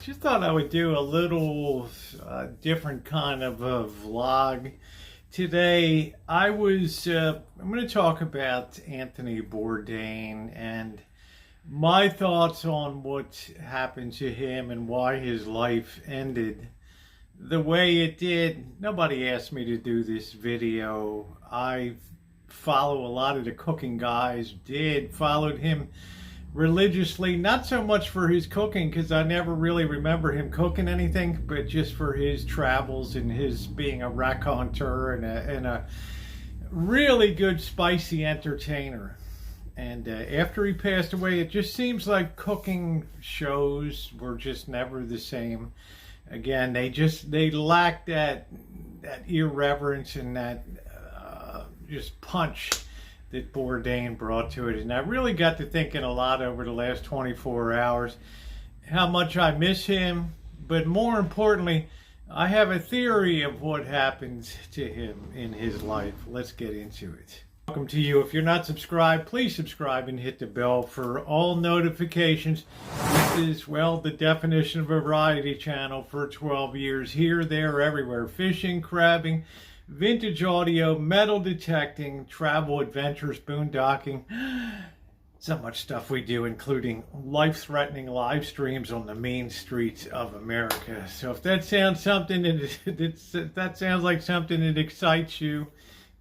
Just thought I would do a little different kind of a vlog today. I'm going to talk about Anthony Bourdain and my thoughts on what happened to him and why his life ended the way it did. Nobody asked me to do this video. I follow a lot of the cooking guys, followed him religiously, not so much for his cooking because I never really remember him cooking anything, but just for his travels and his being a raconteur and a really good spicy entertainer. And after he passed away, it just seems like cooking shows were just never the same. Again, they lacked that irreverence and that just punch that Bourdain brought to it. And I really got to thinking a lot over the last 24 hours how much I miss him, but more importantly, I have a theory of what happened to him in his life. Let's get into it. Welcome to you. If you're not subscribed, please subscribe and hit the bell for all notifications. This is, well, the definition of a variety channel for 12 years. Here, there, everywhere. Fishing, crabbing, vintage audio, metal detecting, travel, adventures, boondocking. So much stuff we do, including life-threatening live streams on the main streets of America. So if that sounds that sounds like something that excites you,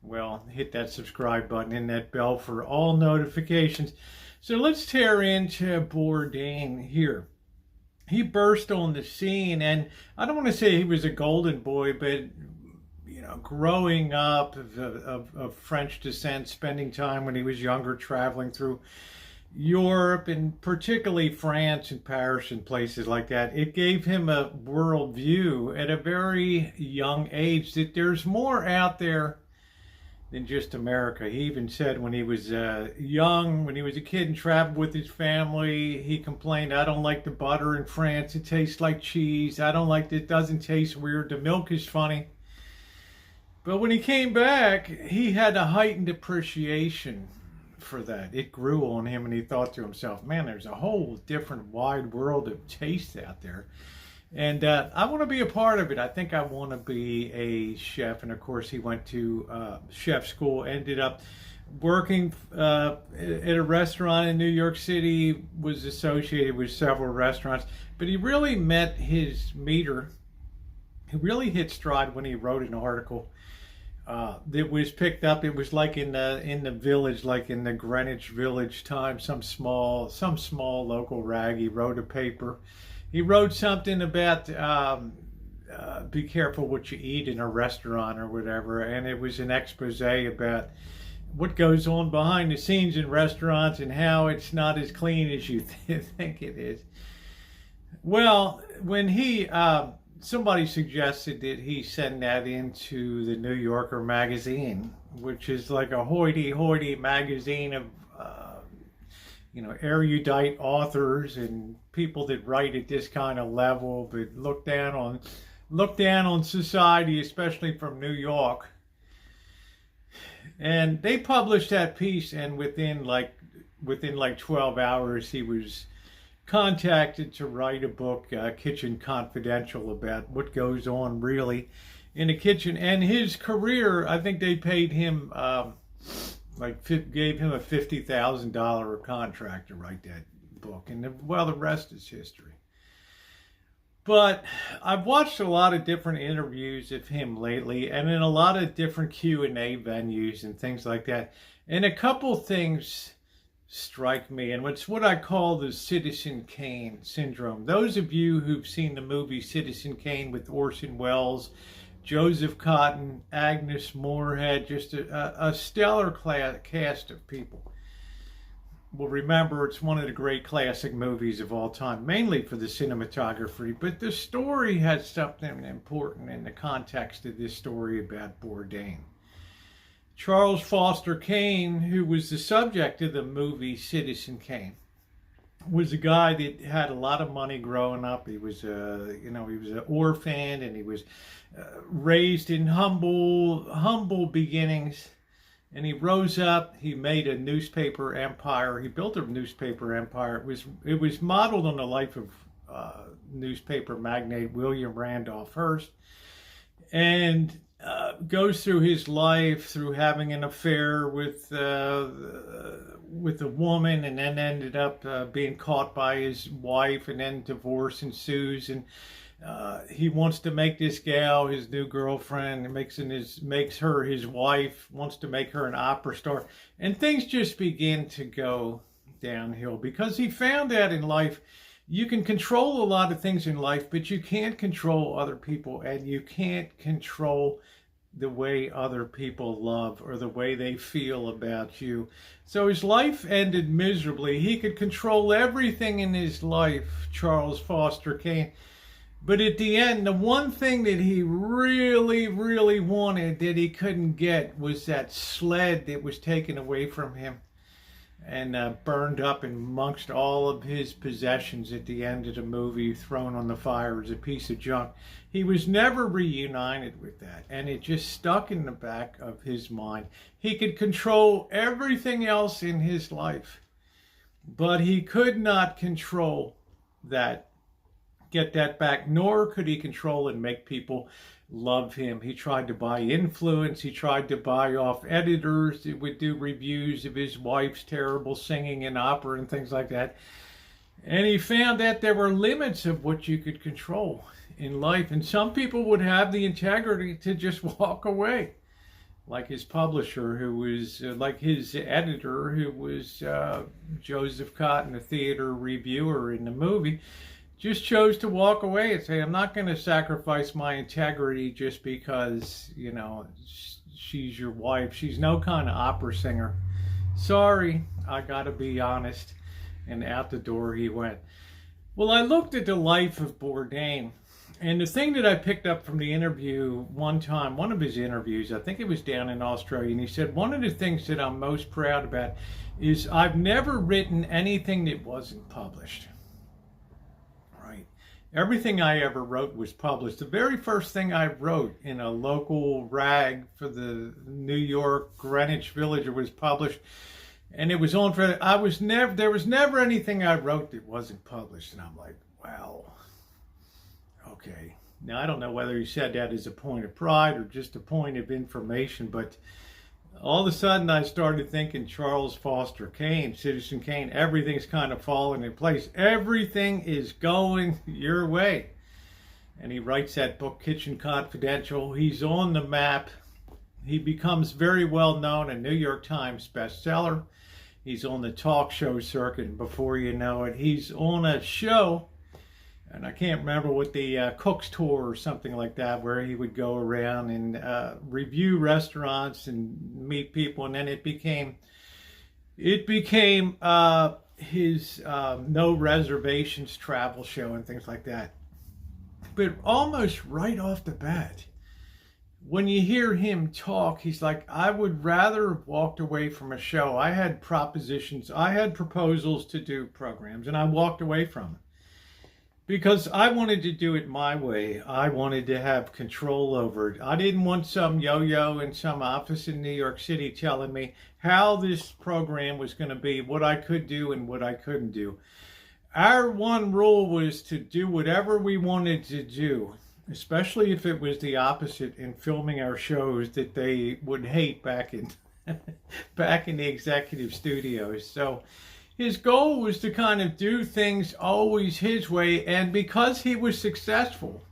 well, hit that subscribe button and that bell for all notifications. So let's tear into Bourdain here. He burst on the scene, and I don't want to say he was a golden boy, but growing up of French descent, spending time when he was younger, traveling through Europe and particularly France and Paris and places like that, it gave him a world view at a very young age that there's more out there than just America. He even said when he was young, when he was a kid and traveled with his family, he complained, "I don't like the butter in France. It tastes like cheese. I don't like it. Doesn't taste weird. The milk is funny." But when he came back, he had a heightened appreciation for that. It grew on him, and he thought to himself, man, there's a whole different wide world of taste out there. And I want to be a part of it. I think I want to be a chef. And of course, he went to chef school, ended up working at a restaurant in New York City, was associated with several restaurants. But he really met his meter. He really hit stride when he wrote an article that was picked up. It was like in the village, like in the Greenwich Village Times, some small local rag. He wrote a paper. He wrote something about be careful what you eat in a restaurant or whatever, and it was an expose about what goes on behind the scenes in restaurants and how it's not as clean as you think it is. Well, when he somebody suggested that he send that into the New Yorker magazine, which is like a hoity-toity magazine of erudite authors and people that write at this kind of level, but look down on society, especially from New York. And they published that piece, and within like 12 hours, he was contacted to write a book, Kitchen Confidential, about what goes on really in a kitchen. And his career, I think they paid him gave him a $50,000 contract to write that book, and the rest is history. But I've watched a lot of different interviews of him lately, and in a lot of different Q&A venues and things like that, and a couple things strike me, and it's what I call the Citizen Kane syndrome. Those of you who've seen the movie Citizen Kane with Orson Welles, Joseph Cotton, Agnes Moorehead, just a stellar cast of people, will remember it's one of the great classic movies of all time, mainly for the cinematography, but the story has something important in the context of this story about Bourdain. Charles Foster Kane, who was the subject of the movie Citizen Kane, was a guy that had a lot of money growing up. He was he was an orphan, and he was raised in humble beginnings. And he rose up. He made a newspaper empire. He built a newspaper empire. It was modeled on the life newspaper magnate William Randolph Hearst, and goes through his life through having an affair with a woman, and then ended up being caught by his wife, and then divorce ensues, and he wants to make this gal his new girlfriend, and makes her his wife, wants to make her an opera star, and things just begin to go downhill because he found out in life you can control a lot of things in life, but you can't control other people, and you can't control the way other people love or the way they feel about you. So his life ended miserably. He could control everything in his life, Charles Foster Kane. But at the end, the one thing that he really, really wanted that he couldn't get was that sled that was taken away from him and burned up amongst all of his possessions at the end of the movie, thrown on the fire as a piece of junk. He was never reunited with that, and it just stuck in the back of his mind. He could control everything else in his life, but he could not control that, get that back, nor could he control and make people love him. He tried to buy influence. He tried to buy off editors that would do reviews of his wife's terrible singing in opera and things like that. And he found that there were limits of what you could control in life. And some people would have the integrity to just walk away. Like his publisher, who was, like his editor, who was Joseph Cotton, a theater reviewer in the movie, just chose to walk away and say, I'm not going to sacrifice my integrity just because, you know, she's your wife. She's no kind of opera singer. Sorry, I got to be honest. And out the door he went. Well, I looked at the life of Bourdain, and the thing that I picked up from the interview one time, one of his interviews, I think it was down in Australia, and he said, one of the things that I'm most proud about is I've never written anything that wasn't published. Everything I ever wrote was published. The very first thing I wrote in a local rag for the New York Greenwich Villager was published, and it was on for, there was never anything I wrote that wasn't published. And I'm like, wow, okay. Now, I don't know whether he said that as a point of pride or just a point of information, but all of a sudden I started thinking Charles Foster Kane, Citizen Kane, everything's kind of falling in place. Everything is going your way. And he writes that book, Kitchen Confidential. He's on the map. He becomes very well known, a New York Times bestseller. He's on the talk show circuit, and before you know it, he's on a show, and I can't remember what the Cook's Tour or something like that, where he would go around and review restaurants and meet people, and then it became his no reservations travel show and things like that. But almost right off the bat, when you hear him talk, he's like, I would rather have walked away from a show. I had propositions, I had proposals to do programs, and I walked away from it. Because I wanted to do it my way. I wanted to have control over it. I didn't want some yo-yo in some office in New York City telling me how this program was going to be, what I could do and what I couldn't do. Our one rule was to do whatever we wanted to do, especially if it was the opposite in filming our shows that they would hate back in the executive studios. So his goal was to kind of do things always his way, and because he was successful.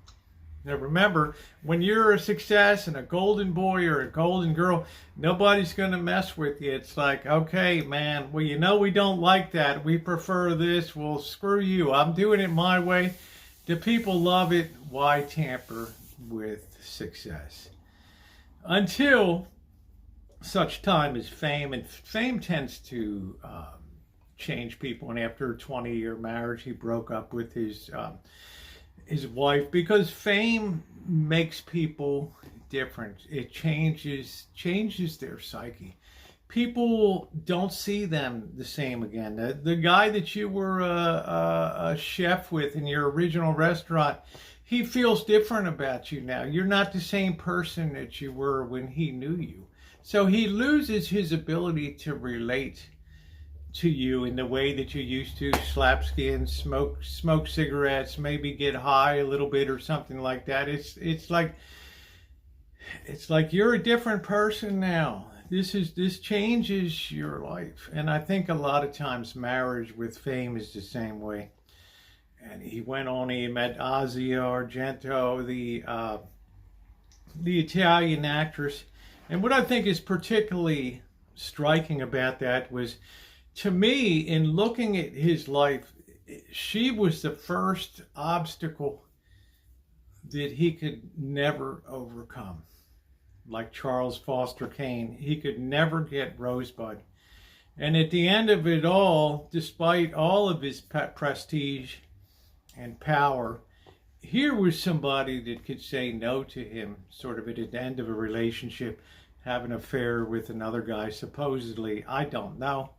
Now remember, when you're a success and a golden boy or a golden girl, nobody's going to mess with you. It's like, okay, man, well, you know we don't like that. We prefer this. Well, screw you. I'm doing it my way. The people love it. Why tamper with success? Until such time as fame, and fame tends to change people. And after a 20-year marriage, he broke up with his wife, because fame makes people different. It changes their psyche. People don't see them the same again. The guy that you were a chef with in your original restaurant, he feels different about you now. You're not the same person that you were when he knew you. So he loses his ability to relate to you in the way that you used to slap skins, smoke cigarettes, maybe get high a little bit or something like that. It's like you're a different person now. This changes your life. And I think a lot of times marriage with fame is the same way. And he went on, he met Asia Argento, the Italian actress. And what I think is particularly striking about that was, to me, in looking at his life, she was the first obstacle that he could never overcome. Like Charles Foster Kane, he could never get Rosebud. And at the end of it all, despite all of his prestige and power, here was somebody that could say no to him, sort of at the end of a relationship, have an affair with another guy, supposedly. I don't know.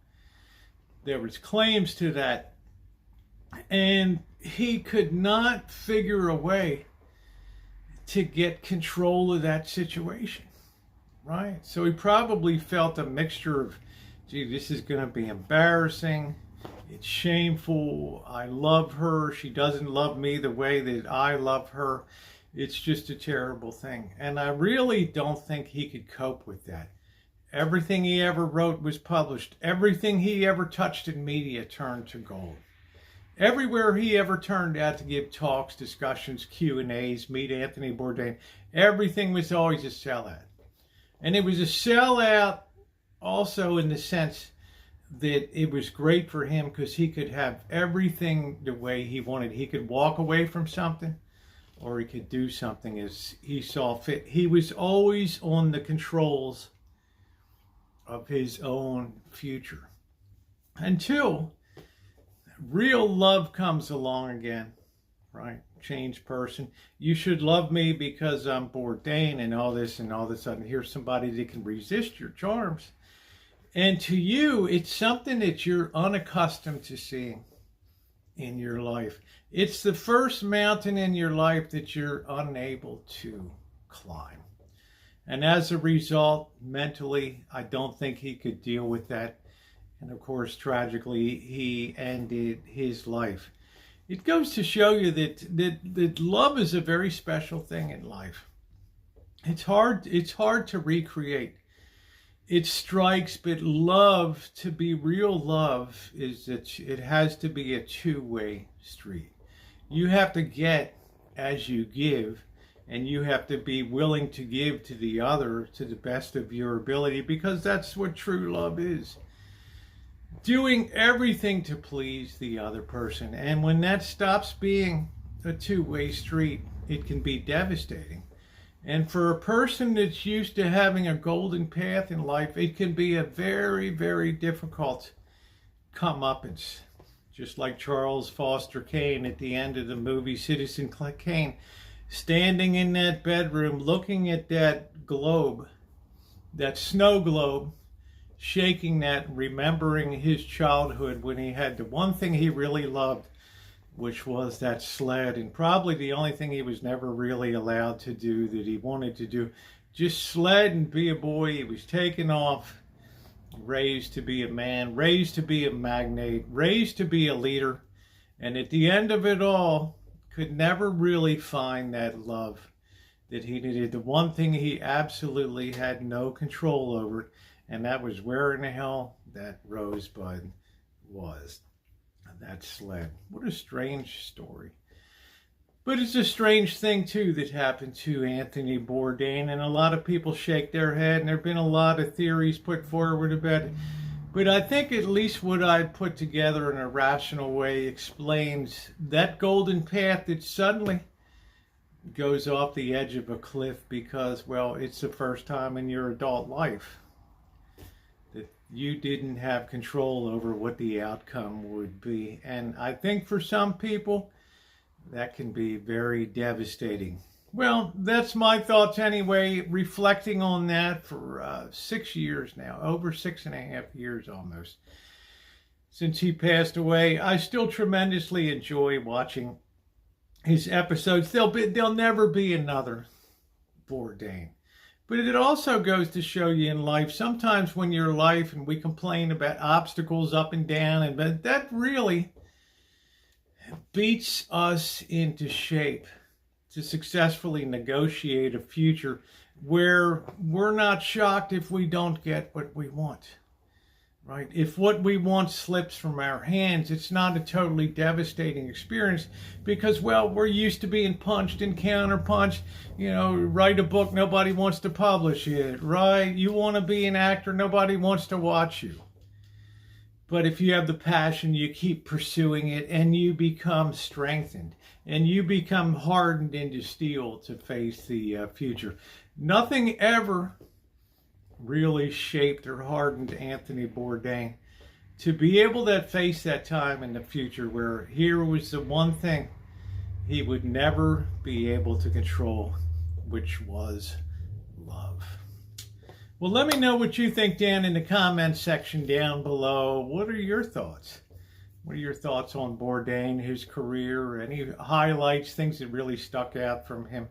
There was claims to that. And he could not figure a way to get control of that situation, right? So he probably felt a mixture of, gee, this is going to be embarrassing. It's shameful. I love her. She doesn't love me the way that I love her. It's just a terrible thing. And I really don't think he could cope with that. Everything he ever wrote was published. Everything he ever touched in media turned to gold. Everywhere he ever turned out to give talks, discussions, Q&As, meet Anthony Bourdain, everything was always a sellout. And it was a sellout also in the sense that it was great for him because he could have everything the way he wanted. He could walk away from something, or he could do something as he saw fit. He was always on the controls of his own future. Until real love comes along again, right? Changed person. You should love me because I'm Bourdain and all this, and all of a sudden here's somebody that can resist your charms. And to you, it's something that you're unaccustomed to seeing in your life. It's the first mountain in your life that you're unable to climb. And as a result, mentally, I don't think he could deal with that. And of course, tragically, he ended his life. It goes to show you that love is a very special thing in life. It's hard to recreate. It strikes, but love, to be real love, is that it has to be a two-way street. You have to get as you give, and you have to be willing to give to the other to the best of your ability, because that's what true love is. Doing everything to please the other person. And when that stops being a two-way street, it can be devastating. And for a person that's used to having a golden path in life, it can be a very, very difficult comeuppance. Just like Charles Foster Kane at the end of the movie Citizen Kane, standing in that bedroom, looking at that globe, that snow globe, shaking that, remembering his childhood when he had the one thing he really loved, which was that sled, and probably the only thing he was never really allowed to do that he wanted to do, just sled and be a boy. He was taken off, raised to be a man, raised to be a magnate, raised to be a leader, and at the end of it all, could never really find that love that he needed. The one thing he absolutely had no control over, and that was where in the hell that Rosebud was. That sled. What a strange story. But it's a strange thing, too, that happened to Anthony Bourdain, and a lot of people shake their head, and there have been a lot of theories put forward about it. But I think at least what I put together in a rational way explains that golden path that suddenly goes off the edge of a cliff because, well, it's the first time in your adult life that you didn't have control over what the outcome would be. And I think for some people, that can be very devastating. Well, that's my thoughts anyway, reflecting on that for 6 years now, over 6.5 years almost, since he passed away. I still tremendously enjoy watching his episodes. There'll never be another Bourdain. But it also goes to show you in life, sometimes when your life, and we complain about obstacles up and down, but that really beats us into shape to successfully negotiate a future where we're not shocked if we don't get what we want. Right? If what we want slips from our hands, it's not a totally devastating experience because, well, we're used to being punched and counterpunched. You know, write a book, nobody wants to publish it, right? You want to be an actor, nobody wants to watch you. But if you have the passion, you keep pursuing it and you become strengthened and you become hardened into steel to face the future. Nothing ever really shaped or hardened Anthony Bourdain to be able to face that time in the future where here was the one thing he would never be able to control, which was love. Well, let me know what you think down in the comments section down below. What are your thoughts? What are your thoughts on Bourdain, his career, any highlights, things that really stuck out from him?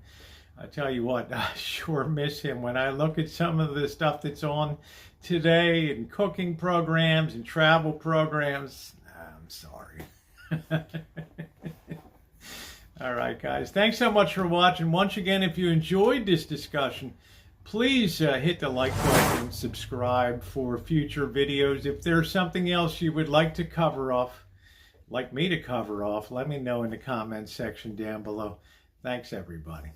I tell you what, I sure miss him. When I look at some of the stuff that's on today and cooking programs and travel programs, I'm sorry. All right, guys. Thanks so much for watching. Once again, if you enjoyed this discussion, please hit the like button and subscribe for future videos. If there's something else you would like to cover off, like me to cover off, let me know in the comments section down below. Thanks, everybody.